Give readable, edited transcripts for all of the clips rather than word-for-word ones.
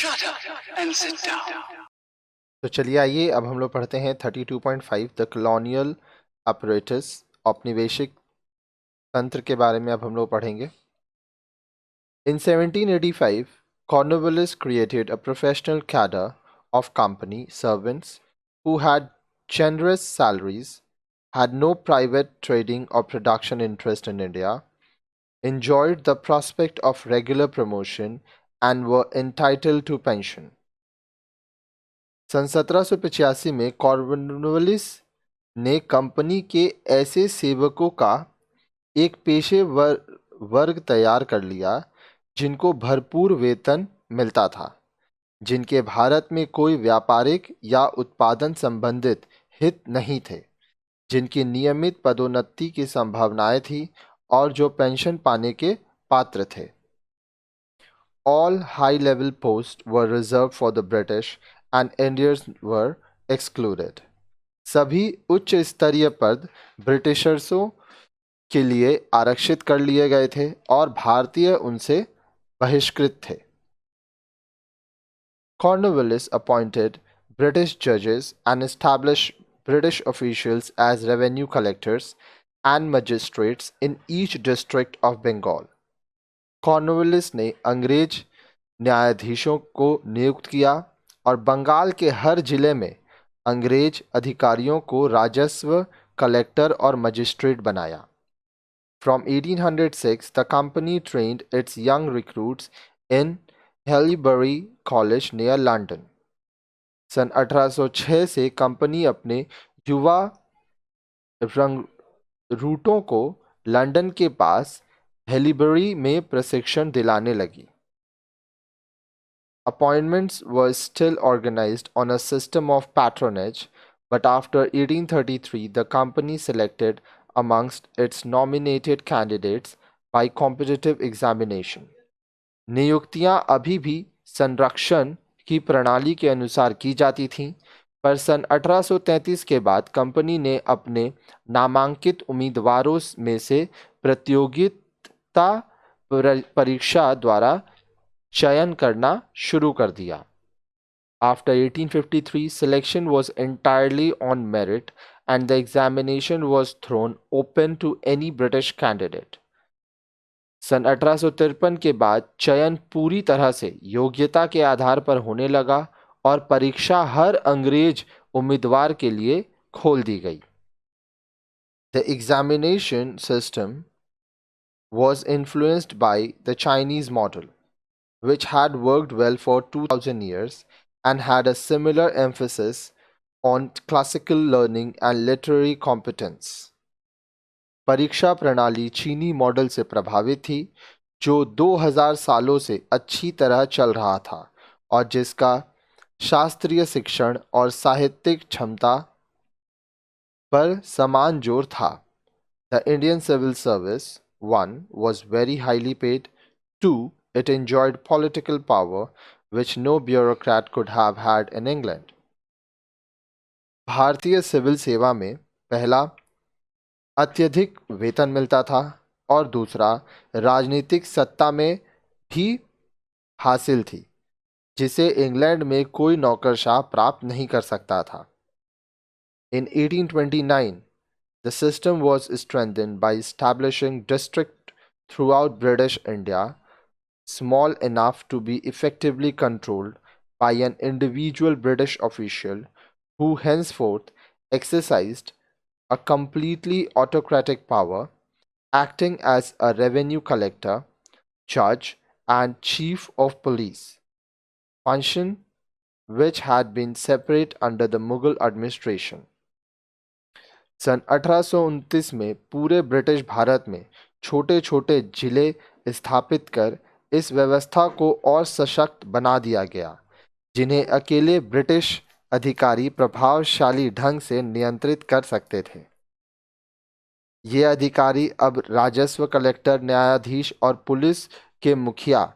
Shut up and sit down. तो चलिए आइए अब हम लोग पढ़ते हैं 32.5 द कॉलोनियल अपरेटस औपनिवेशिक तंत्र के बारे में अब हम लोग पढ़ेंगे। In 1785, Cornwallis created a professional cadre of company servants who had generous salaries, had no private trading or production interest in India, enjoyed the prospect of regular promotion, and were entitled to pension. सन 1785 में Cornwallis ने company के ऐसे सेवकों का एक वर्ग तैयार कर लिया जिनको भरपूर वेतन मिलता था, जिनके भारत में कोई व्यापारिक या उत्पादन संबंधित हित नहीं थे, जिनकी नियमित पदोन्नति की संभावनाएं थी और जो पेंशन पाने के पात्र थे। All high-level posts were reserved for the British and Indians were excluded. सभी उच्च स्तरीय पद ब्रिटिशर्सों के लिए आरक्षित कर लिए गए थे और भारतीय उनसे बहिष्कृत थे। Cornwallis appointed British judges and established British officials as revenue collectors and magistrates in each district of Bengal. Cornwallis ने अंग्रेज न्यायाधीशों को नियुक्त किया और बंगाल के हर जिले में अंग्रेज अधिकारियों को राजस्व कलेक्टर और मजिस्ट्रेट बनाया। From 1806, the company trained its young recruits in Haileybury College near London. सन 1806 से कंपनी अपने युवा रूटों को लंदन के पास हेलीबरी में प्रशिक्षण दिलाने लगी। Appointments were still organized on a system of patronage, but after 1833 the company selected amongst its nominated candidates by competitive examination. नियुक्तियां अभी भी संरक्षण की प्रणाली के अनुसार की जाती थीं, पर सन 1833 के बाद कंपनी ने अपने नामांकित उम्मीदवारों में से प्रतियोगिता परीक्षा द्वारा चयन करना शुरू कर दिया। After 1853, selection was entirely on merit and the examination was thrown open to any British candidate. सन 1853 के बाद चयन पूरी तरह से योग्यता के आधार पर होने लगा और परीक्षा हर अंग्रेज उम्मीदवार के लिए खोल दी गई। The examination system was influenced by the Chinese model, which had worked well for 2000 years and had a similar emphasis on classical learning and literary competence. परीक्षा प्रणाली चीनी मॉडल से प्रभावित थी, जो 2000 सालों से अच्छी तरह चल रहा था और जिसका शास्त्रीय शिक्षण और साहित्यिक क्षमता पर समान जोर था। The Indian civil service, 1. was very highly paid, 2. it enjoyed political power which no bureaucrat could have had in England. भारतीय सिविल सेवा में पहला अत्यधिक वेतन मिलता था और दूसरा राजनीतिक सत्ता में भी हासिल थी, जिसे इंग्लैंड में कोई नौकरशाह प्राप्त नहीं कर सकता था। In 1829, the system was strengthened by establishing districts throughout British India, small enough to be effectively controlled by an individual British official who henceforth exercised a completely autocratic power, acting as a revenue collector, judge, and chief of police, function which had been separate under the Mughal administration. सन 1829 में पूरे British Bharat में छोटे छोटे जिले स्थापित कर इस व्यवस्था को और सशक्त बना दिया गया, जिन्हें अकेले ब्रिटिश अधिकारी प्रभावशाली ढंग से नियंत्रित कर सकते थे। ये अधिकारी अब राजस्व कलेक्टर, न्यायाधीश और पुलिस के मुखिया,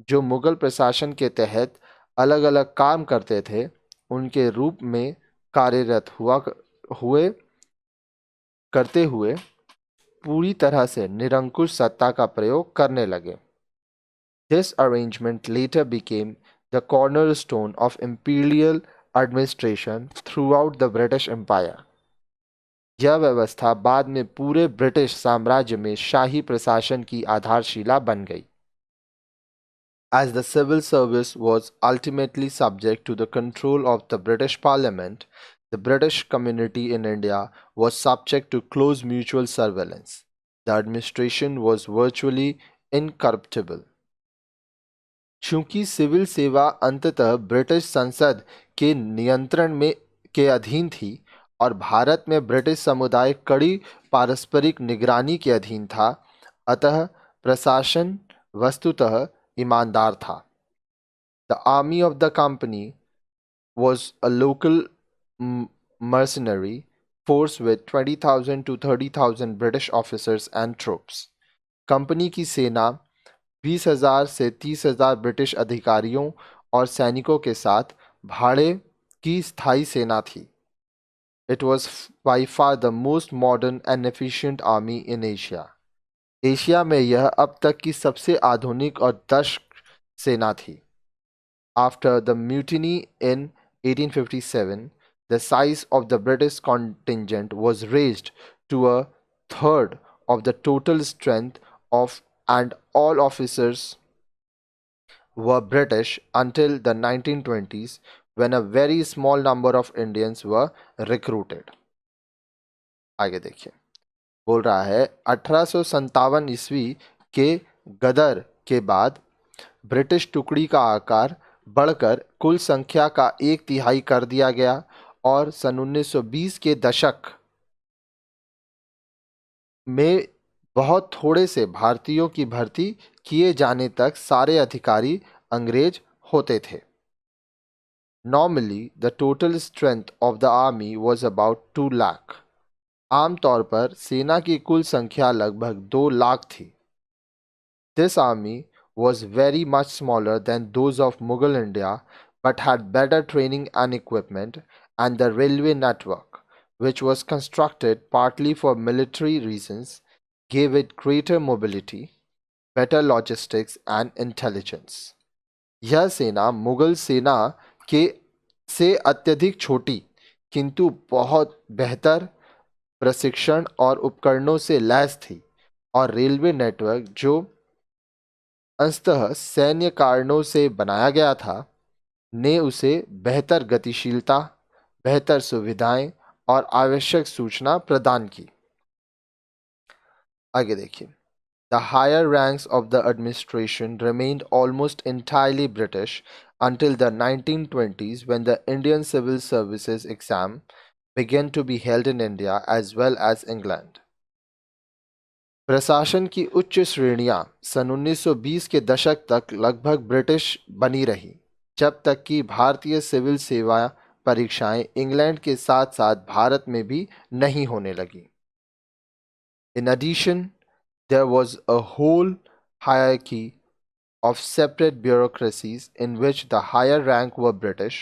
जो मुगल प्रशासन के तहत अलग अलग काम करते थे, उनके रूप में कार्यरत करते हुए पूरी तरह से निरंकुश सत्ता का प्रयोग करने लगे। This arrangement later became the cornerstone of imperial administration throughout the British Empire. यह व्यवस्था बाद में पूरे ब्रिटिश साम्राज्य में शाही प्रशासन की आधारशिला बन गई. As the civil service was ultimately subject to the control of the British Parliament, the British community in India was subject to close mutual surveillance. The administration was virtually incorruptible. चूंकि civil सेवा अंततः British संसद के नियंत्रण में के अधीन थी और भारत में ब्रिटिश समुदाय कड़ी पारस्परिक निगरानी के अधीन था, अतः प्रशासन वस्तुतः ईमानदार था. The army of the company was a local mercenary force with 20,000 to 30,000 British officers and troops. Company की सेना 20,000 से 30,000 ब्रिटिश अधिकारियों और सैनिकों के साथ भाड़े की स्थायी सेना थी. It was by far the most modern and efficient army in Asia. Asia में यह अब तक की सबसे आधुनिक और दक्ष सेना थी. After the mutiny in 1857, the size of the British contingent was raised to a third of the total strength of, and all officers were British until the 1920s, when a very small number of Indians were recruited. आगे देखिए, बोल रहा है 1857 ईस्वी के गदर के बाद British टुकड़ी का आकार बढ़कर कुल संख्या का 1/3 कर दिया गया और सन 1920 के दशक में बहुत थोड़े से भारतीयों की भर्ती किए जाने तक सारे अधिकारी अंग्रेज होते थे. Normally, the total strength of the army was about 2 lakh. आमतौर पर सेना की कुल संख्या लगभग 2 लाख थी. This army was very much smaller than those of Mughal India, but had better training and equipment, and the railway network, which was constructed partly for military reasons, gave it greater mobility, better logistics and intelligence. यह सेना मुगल सेना के से अत्यधिक छोटी किंतु बहुत बेहतर प्रशिक्षण और उपकरणों से लैस थी और रेलवे नेटवर्क जो अंततः सैन्य कारणों से बनाया गया था ने उसे बेहतर गतिशीलता, बेहतर सुविधाएं और आवश्यक सूचना प्रदान की. आगे देखिए, The higher ranks of the administration remained almost entirely British until the 1920s, when the Indian Civil Services exam began to be held in India as well as England. प्रशासन की उच्च श्रेणियां सन 1920 के दशक तक लगभग ब्रिटिश बनी रही, जब तक कि भारतीय सिविल सेवा परीक्षाएं इंग्लैंड के साथ साथ भारत में भी नहीं होने लगी. In addition, there was a whole hierarchy of separate bureaucracies in which the higher rank were British,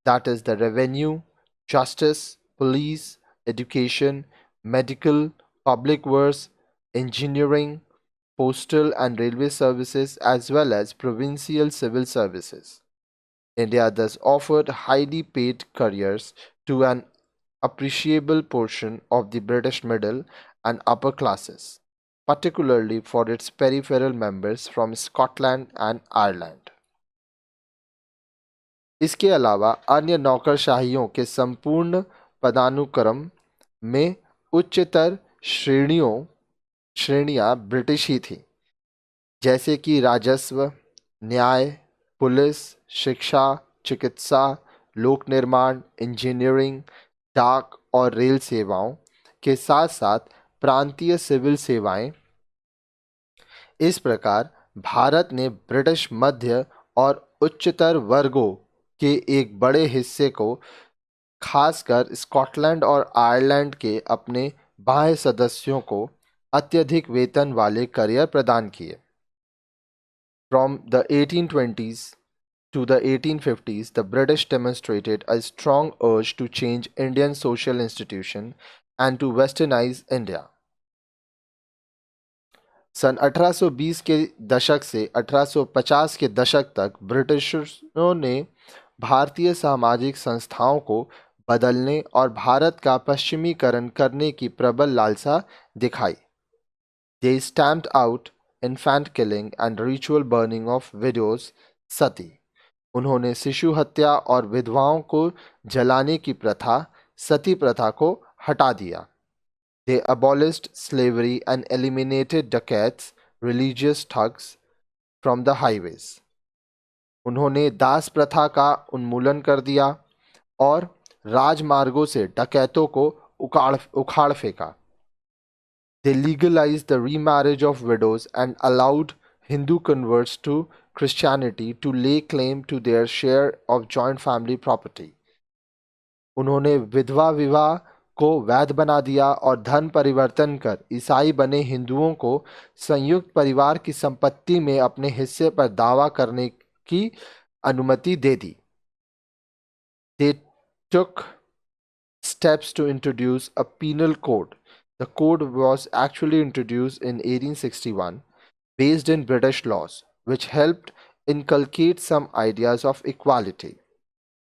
that is, the revenue, justice, police, education, medical, public works, engineering, postal and railway services, as well as provincial civil services. India thus offered highly paid careers to an appreciable portion of the British middle and upper classes, particularly for its peripheral members from Scotland and Ireland. इसके अलावा अन्य नौकरशाहियों के संपूर्ण पदानुक्रम में उच्चतर श्रेणियां British ही थी, जैसे कि राजस्व, न्याय, पुलिस, शिक्षा, चिकित्सा, लोक निर्माण, इंजीनियरिंग, डाक और रेल सेवाओं के साथ साथ प्रांतीय सिविल सेवाएं. इस प्रकार भारत ने ब्रिटिश मध्य और उच्चतर वर्गों के एक बड़े हिस्से को, खासकर स्कॉटलैंड और आयरलैंड के अपने बाह्य सदस्यों को, अत्यधिक वेतन वाले करियर प्रदान किए. From the 1820s to the 1850s, the British demonstrated a strong urge to change Indian social institution and to westernize India. सन 1820 के दशक से 1850 के दशक तक ब्रिटिशर्स ने भारतीय सामाजिक संस्थाओं को बदलने और भारत का पश्चिमीकरण करने की प्रबल लालसा दिखाई। They stamped out infant killing and ritual burning of widows सती। उन्होंने शिशु हत्या और विधवाओं को जलाने की प्रथा, सती प्रथा को हटा दिया। They abolished slavery and eliminated dacoits, religious thugs, from the highways. उन्होंने दास प्रथा का उन्मूलन कर दिया और राजमार्गों से डकैतों को उखाड़ फेंका। They legalized the remarriage of widows and allowed Hindu converts to Christianity to lay claim to their share of joint family property. उन्होंने विधवा विवाह को वैध बना दिया और धन परिवर्तन कर ईसाई बने हिंदुओं को संयुक्त परिवार की संपत्ति में अपने हिस्से पर दावा करने की अनुमति दे दी। They took steps to introduce a penal code. The code was actually introduced in 1861, based in British laws, which helped inculcate some ideas of equality.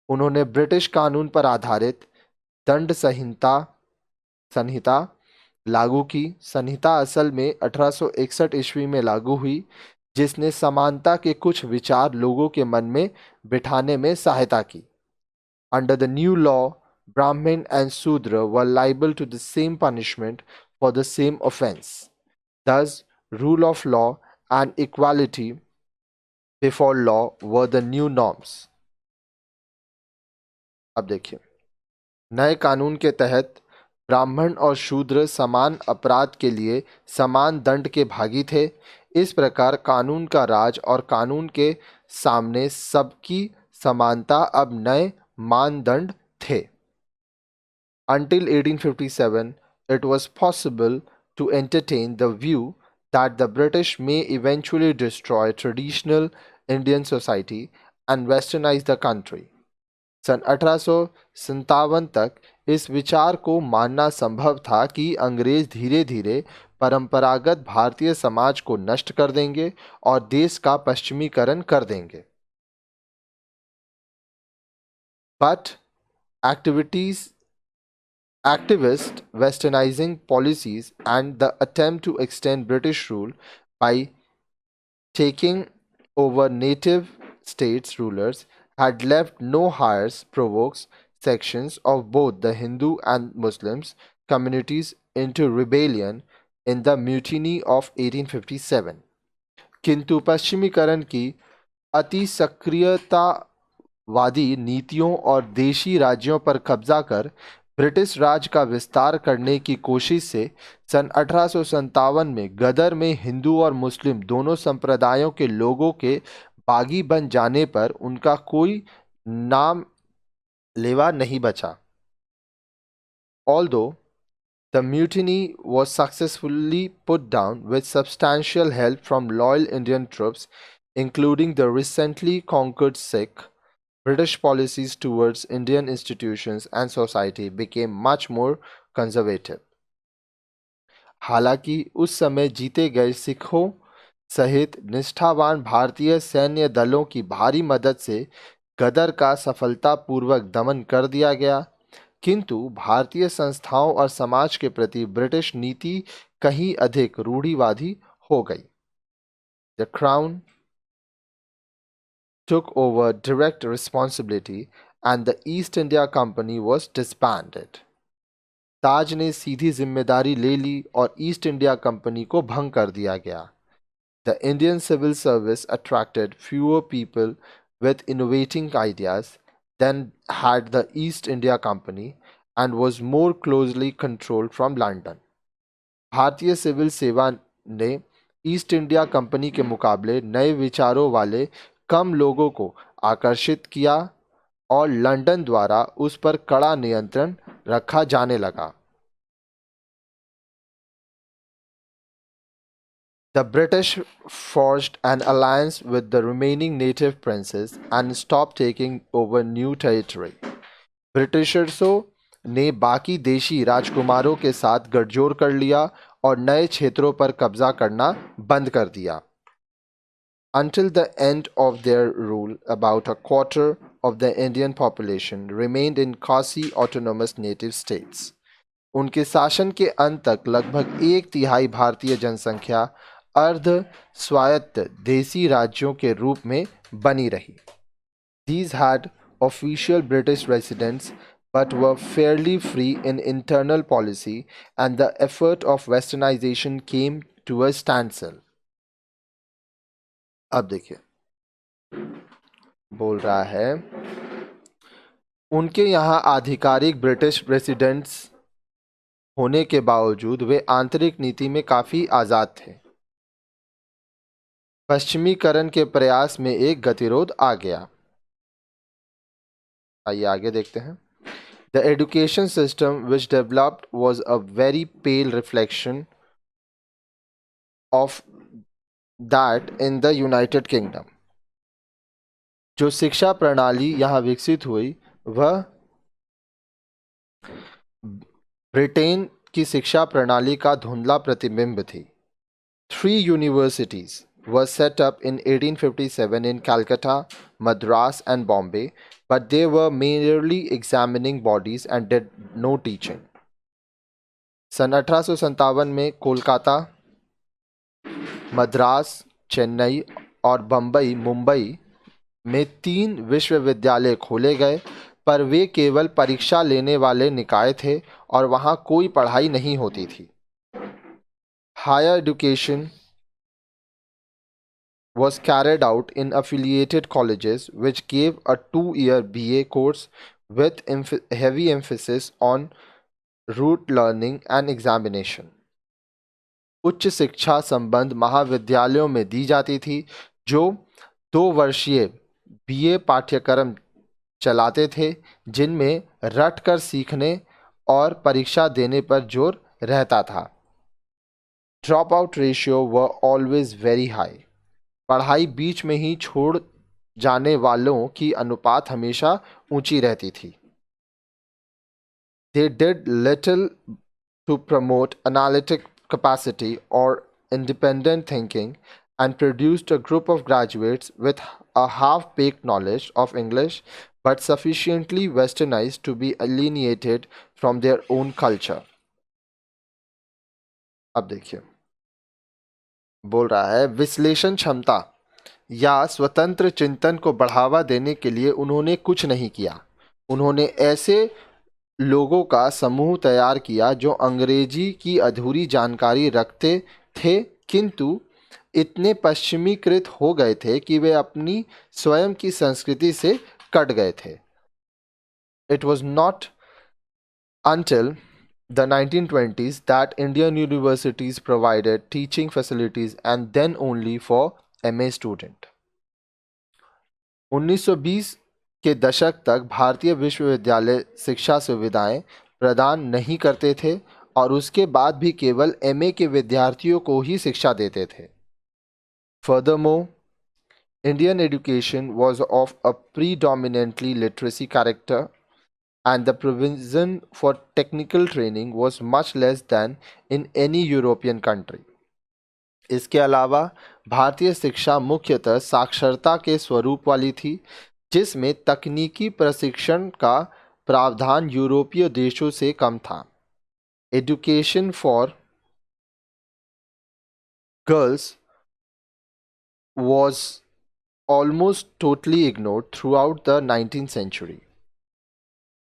उन्होंने ब्रिटिश कानून पर आधारित दंड संहिता लागू की। संहिता असल में 1861 ईस्वी में लागू हुई, जिसने समानता के कुछ विचार लोगों के मन में बिठाने में सहायता की। Under the new law, Brahmin and Sudra were liable to the same punishment for the same offense. Thus, rule of law and equality before law were the new norms. अब देखिए, नए कानून के तहत ब्राह्मण और शूद्र समान अपराध के लिए समान दंड के भागी थे। इस प्रकार कानून का राज और कानून के सामने सबकी समानता अब नए मानदंड थे। Until 1857, it was possible to entertain the view that the British may eventually destroy traditional Indian society and westernize the country. सन 1857 तक इस विचार को मानना संभव था कि अंग्रेज धीरे धीरे परंपरागत भारतीय समाज को नष्ट कर देंगे और देश का पश्चिमीकरण कर देंगे। But activist westernizing policies and the attempt to extend British rule by taking over native states rulers had left no hires provoked sections of both the Hindu and Muslims communities into rebellion in the Mutiny of 1857. किंतु पश्चिमीकरण की अति सक्रियतावादी नीतियों और देशी राज्यों पर कब्जा कर ब्रिटिश राज का विस्तार करने की कोशिश से सन 1857 में गदर में हिंदू और मुस्लिम दोनों संप्रदायों के लोगों के बागी बन जाने पर उनका कोई नाम लेवा नहीं बचा। Although the mutiny was successfully put down with substantial help from loyal Indian troops, including the recently conquered Sikh, British policies towards Indian institutions and society became much more conservative. हालांकि उस समय जीते गए सिखों सहित निष्ठावान भारतीय सैन्य दलों की भारी मदद से गदर का सफलतापूर्वक दमन कर दिया गया, किंतु भारतीय संस्थाओं और समाज के प्रति ब्रिटिश नीति कहीं अधिक रूढ़िवादी हो गई। The Crown took over direct responsibility and the East India Company was disbanded. ताज ने सीधी जिम्मेदारी ले ली और ईस्ट इंडिया कंपनी को भंग कर दिया गया। The Indian civil service attracted fewer people with innovating ideas than had the East India Company and was more closely controlled from London. भारतीय सिविल सेवा ने ईस्ट इंडिया कंपनी के मुकाबले नए विचारों वाले कम लोगों को आकर्षित किया और लंदन द्वारा उस पर कड़ा नियंत्रण रखा जाने लगा। The British forged an alliance with the remaining native princes and stopped taking over new territory. ब्रिटिशर्सों ने बाकी देशी राजकुमारों के साथ गठजोड़ कर लिया और नए क्षेत्रों पर कब्जा करना बंद कर दिया। Until the end of their rule, about a quarter of the Indian population remained in quasi-autonomous native states. उनके शासन के अंत तक लगभग एक तिहाई भारतीय जनसंख्या अर्ध स्वायत्त देसी राज्यों के रूप में बनी रही। These had official British residents but were fairly free in internal policy, and the effort of westernization came to a standstill. अब देखिए, बोल रहा है उनके यहाँ आधिकारिक ब्रिटिश रेसिडेंट्स होने के बावजूद वे आंतरिक नीति में काफी आजाद थे। पश्चिमीकरण के प्रयास में एक गतिरोध आ गया। आइए आगे देखते हैं। The education system which developed was a very pale reflection of that in the United Kingdom. जो शिक्षा प्रणाली यहाँ विकसित हुई वह ब्रिटेन की शिक्षा प्रणाली का धुंधला प्रतिबिंब थी। 3 universities were set up in 1857 in Calcutta, Madras and Bombay, but they were merely examining bodies and did no teaching. सन 1857 में कोलकाता, मद्रास, चेन्नई और मुंबई में 3 विश्वविद्यालय खोले गए, पर वे केवल परीक्षा लेने वाले निकाय थे और वहाँ कोई पढ़ाई नहीं होती थी। Higher education was carried out in affiliated colleges which gave a 2-year BA course with heavy emphasis on rote learning and examination. उच्च शिक्षा संबंध महाविद्यालयों में दी जाती थी जो 2 वर्षीय BA पाठ्यक्रम चलाते थे, जिनमें रट कर सीखने और परीक्षा देने पर जोर रहता था। Drop out ratio were always very high. पढ़ाई बीच में ही छोड़ जाने वालों की अनुपात हमेशा ऊंची रहती थी। They did little to promote analytic capacity or independent thinking, and produced a group of graduates with a half-baked knowledge of English but sufficiently westernized to be alienated from their own culture. अब देखिए, बोल रहा है विश्लेषण क्षमता या स्वतंत्र चिंतन को बढ़ावा देने के लिए उन्होंने कुछ नहीं किया। उन्होंने ऐसे लोगों का समूह तैयार किया जो अंग्रेजी की अधूरी जानकारी रखते थे किंतु इतने पश्चिमीकृत हो गए थे कि वे अपनी स्वयं की संस्कृति से कट गए थे। It was not until the 1920s that Indian universities provided teaching facilities, and then only for MA student. 1920 के दशक तक भारतीय विश्वविद्यालय शिक्षा सुविधाएं प्रदान नहीं करते थे और उसके बाद भी केवल MA के विद्यार्थियों को ही शिक्षा देते थे। Furthermore, Indian education was of a predominantly literacy character, and the provision for technical training was much less than in any European country. इसके अलावा भारतीय शिक्षा मुख्यतः साक्षरता के स्वरूप वाली थी, जिसमें तकनीकी प्रशिक्षण का प्रावधान यूरोपीय देशों से कम था। Education for girls was almost totally ignored throughout the 19th century.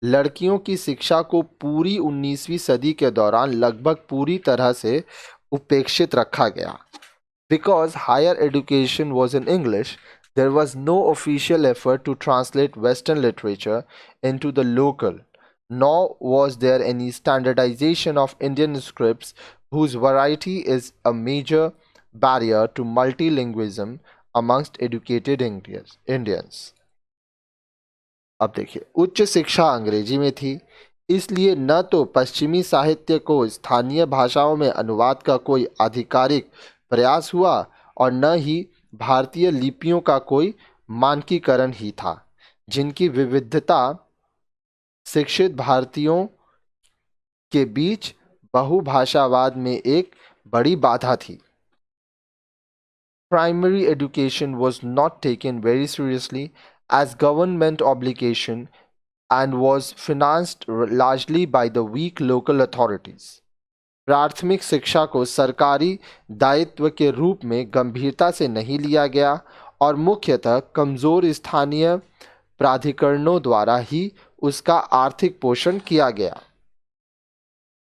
लड़कियों की शिक्षा को पूरी 19वीं सदी के दौरान लगभग पूरी तरह से उपेक्षित रखा गया। Because higher education was in English, there was no official effort to translate Western literature into the local, nor was there any standardization of Indian scripts, whose variety is a major barrier to multilingualism amongst educated Indians. अब देखिए, उच्च शिक्षा अंग्रेजी में थी, इसलिए न तो पश्चिमी साहित्य को स्थानीय भाषाओं में अनुवाद का कोई आधिकारिक प्रयास हुआ और न ही भारतीय लिपियों का कोई मानकीकरण ही था, जिनकी विविधता शिक्षित भारतीयों के बीच बहुभाषावाद में एक बड़ी बाधा थी। Primary education was not taken very seriously as government obligation and was financed largely by the weak local authorities. प्राथमिक शिक्षा को सरकारी दायित्व के रूप में गंभीरता से नहीं लिया गया और मुख्यतः कमजोर स्थानीय प्राधिकरणों द्वारा ही उसका आर्थिक पोषण किया गया।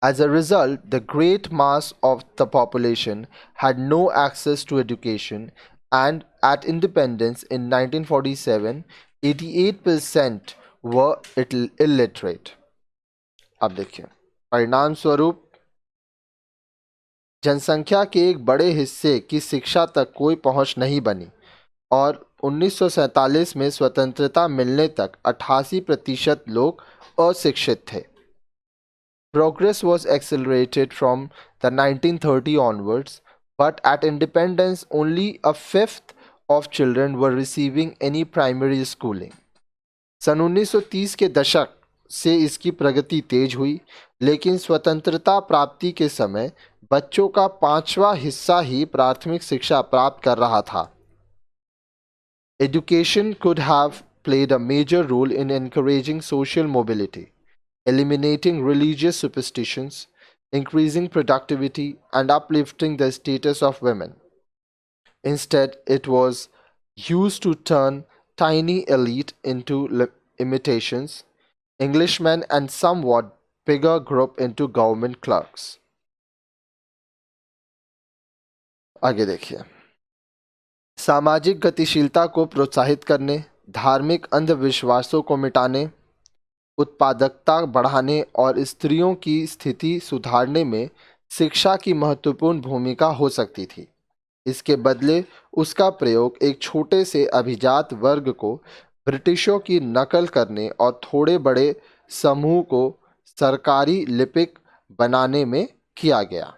As a result, the great mass of the population had no access to education, and at independence in 1947, 88% were illiterate. अब देखिए, परिणाम स्वरूप जनसंख्या के एक बड़े हिस्से की शिक्षा तक कोई पहुंच नहीं बनी और 1947 में स्वतंत्रता मिलने तक 88% लोग अशिक्षित थे। Progress was accelerated from the 1930 onwards, but at independence only a fifth of children were receiving any primary schooling. सन 1930 के दशक से इसकी प्रगति तेज हुई, लेकिन स्वतंत्रता प्राप्ति के समय बच्चों का 5वां हिस्सा ही प्राथमिक शिक्षा प्राप्त कर रहा था। Education could have played a major role in encouraging social mobility, eliminating religious superstitions, increasing productivity, and uplifting the status of women. Instead, it was used to turn tiny elite into imitations, Englishmen and somewhat bigger group into government clerks. आगे देखिए, सामाजिक गतिशीलता को प्रोत्साहित करने, धार्मिक अंधविश्वासों को मिटाने, उत्पादकता बढ़ाने और स्त्रियों की स्थिति सुधारने में शिक्षा की महत्वपूर्ण भूमिका हो सकती थी। इसके बदले उसका प्रयोग एक छोटे से अभिजात वर्ग को ब्रिटिशों की नकल करने और थोड़े बड़े समूह को सरकारी लिपिक बनाने में किया गया।